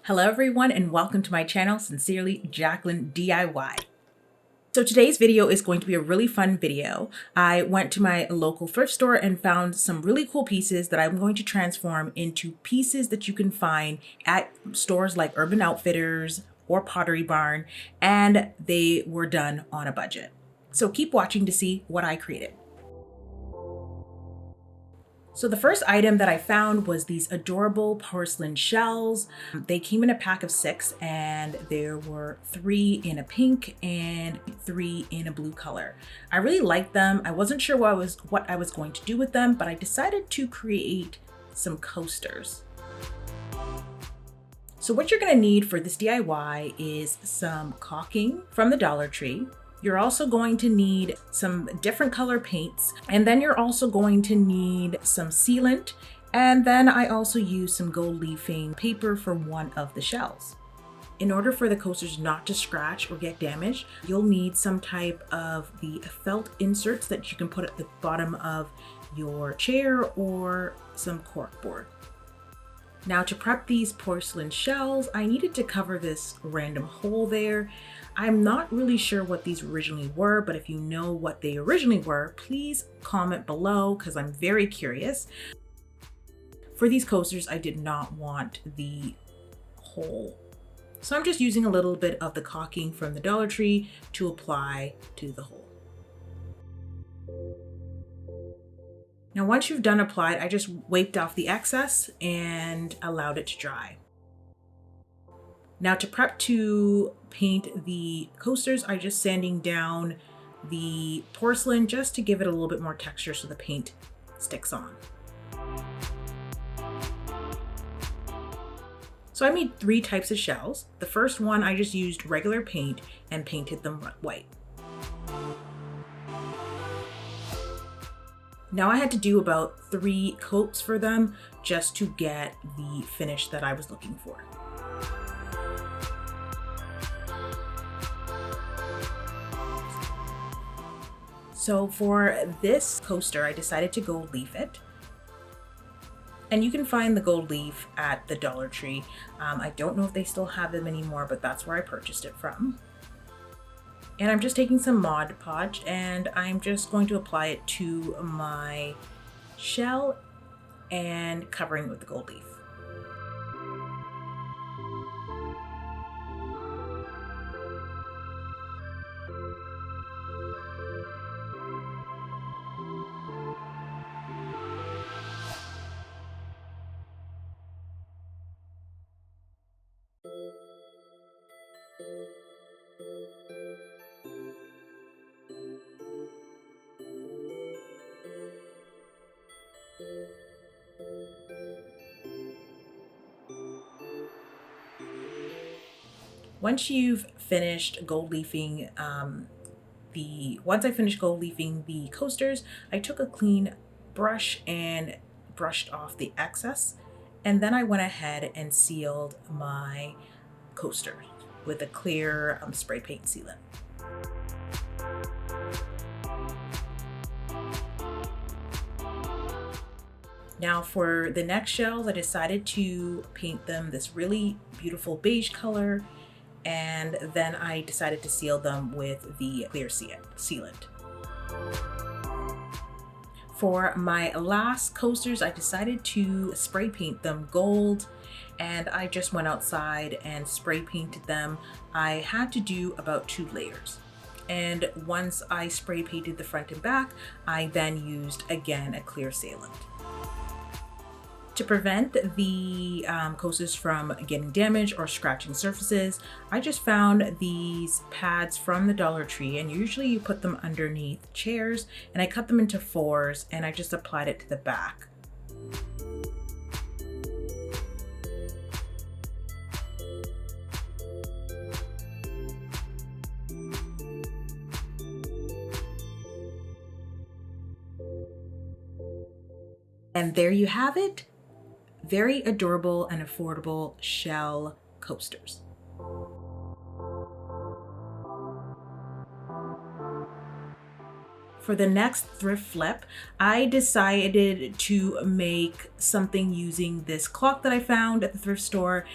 Hello everyone and welcome to my channel, Sincerely Jacqueline DIY. So today's video is going to be a really fun video. I went to my local thrift store and found some really cool pieces that I'm going to transform into pieces that you can find at stores like Urban Outfitters or Pottery Barn, and they were done on a budget. So keep watching to see what I created. So the first item that I found was these adorable porcelain shells. They came in a pack of 6 and there were 3 in a pink and 3 in a blue color. I really liked them. I wasn't sure what I was going to do with them, but I decided to create some coasters. So what you're gonna need for this DIY is some caulking from the Dollar Tree. You're also going to need some different color paints, and then you're also going to need some sealant, and then I also used some gold leafing paper for one of the shells. In order for the coasters not to scratch or get damaged, you'll need some type of the felt inserts that you can put at the bottom of your chair or some cork board. Now to prep these porcelain shells, I needed to cover this random hole there. I'm not really sure what these originally were, but if you know what they originally were, please comment below because I'm very curious. For these coasters, I did not want the hole. So I'm just using a little bit of the caulking from the Dollar Tree to apply to the hole. Now, once you've done applied, I just wiped off the excess and allowed it to dry. Now to prep to paint the coasters, I just sanding down the porcelain just to give it a little bit more texture so the paint sticks on. So I made 3 types of shells. The first one, I just used regular paint and painted them white. Now I had to do about 3 coats for them just to get the finish that I was looking for. So for this coaster, I decided to gold leaf it. And you can find the gold leaf at the Dollar Tree. I don't know if they still have them anymore, but that's where I purchased it from. And I'm just taking some Mod Podge and I'm just going to apply it to my shell and covering it with the gold leaf. Once you've finished gold leafing once I finished gold leafing the coasters, I took a clean brush and brushed off the excess, and then I went ahead and sealed my coaster with a clear spray paint sealant. Now for the next shells, I decided to paint them this really beautiful beige color, and then I decided to seal them with the clear sealant. For my last coasters, I decided to spray paint them gold, and I just went outside and spray painted them. I had to do about 2 layers. And once I spray painted the front and back, I then used again a clear sealant. To prevent the coasters from getting damaged or scratching surfaces, I just found these pads from the Dollar Tree, and usually you put them underneath chairs, and I cut them into 4s and I just applied it to the back. And there you have it. Very adorable and affordable shell coasters. For the next thrift flip, I decided to make something using this clock that I found at the thrift store.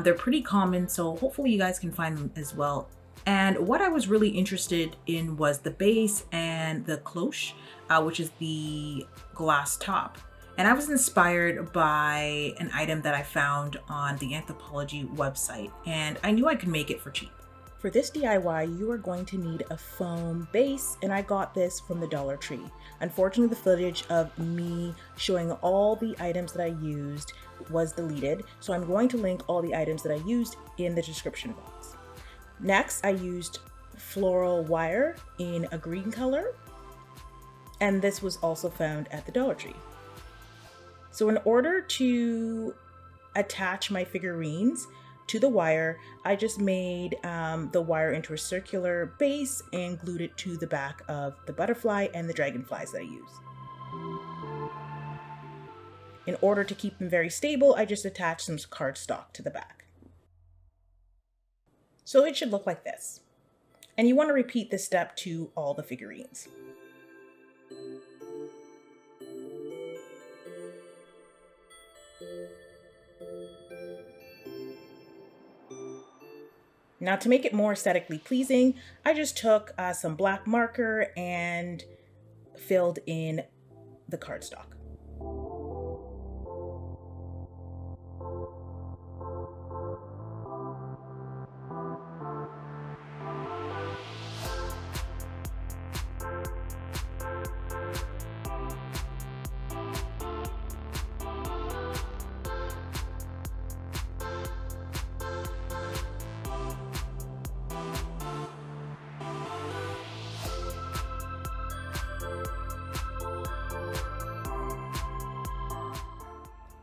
They're pretty common, so hopefully you guys can find them as well. And what I was really interested in was the base and the cloche, which is the glass top. And I was inspired by an item that I found on the Anthropologie website, and I knew I could make it for cheap. For this DIY, you are going to need a foam base, and I got this from the Dollar Tree. Unfortunately, the footage of me showing all the items that I used was deleted, so I'm going to link all the items that I used in the description box. Next, I used floral wire in a green color, and this was also found at the Dollar Tree. So in order to attach my figurines to the wire, I just made the wire into a circular base and glued it to the back of the butterfly and the dragonflies that I use. In order to keep them very stable, I just attached some cardstock to the back. So it should look like this. And you want to repeat this step to all the figurines. Now, to make it more aesthetically pleasing, I just took some black marker and filled in the cardstock.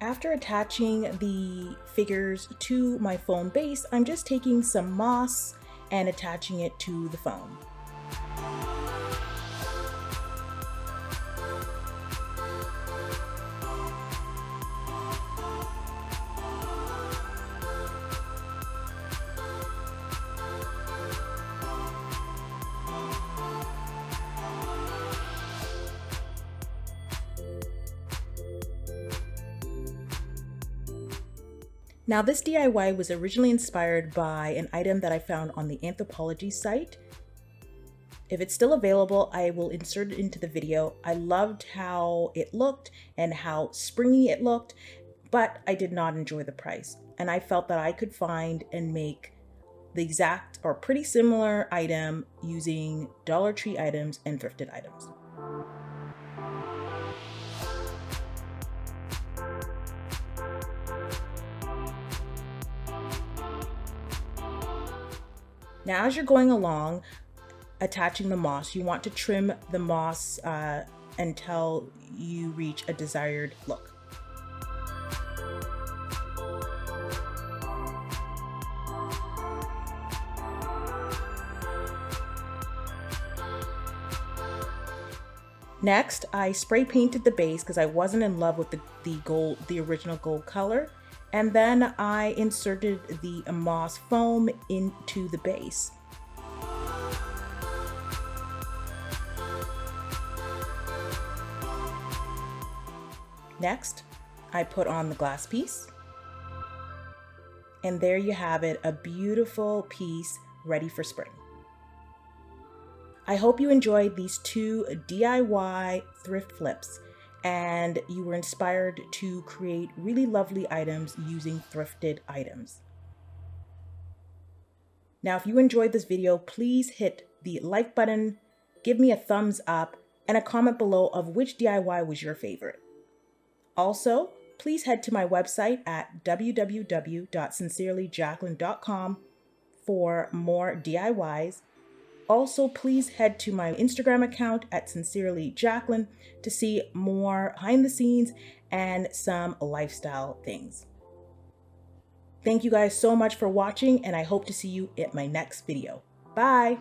After attaching the figures to my foam base, I'm just taking some moss and attaching it to the foam. Now, this DIY was originally inspired by an item that I found on the Anthropologie site. If it's still available, I will insert it into the video. I loved how it looked and how springy it looked, but I did not enjoy the price. And I felt that I could find and make the exact or pretty similar item using Dollar Tree items and thrifted items. Now, as you're going along, attaching the moss, you want to trim the moss until you reach a desired look. Next, I spray painted the base because I wasn't in love with the original gold color. And then I inserted the moss foam into the base. Next, I put on the glass piece. And there you have it, a beautiful piece ready for spring. I hope you enjoyed these 2 DIY thrift flips and you were inspired to create really lovely items using thrifted items. Now, if you enjoyed this video, please hit the like button, give me a thumbs up, and a comment below of which DIY was your favorite. Also, please head to my website at www.sincerelymissj.com for more DIYs. Also, please head to my Instagram account at sincerelymissj to see more behind the scenes and some lifestyle things. Thank you guys so much for watching, and I hope to see you at my next video. Bye!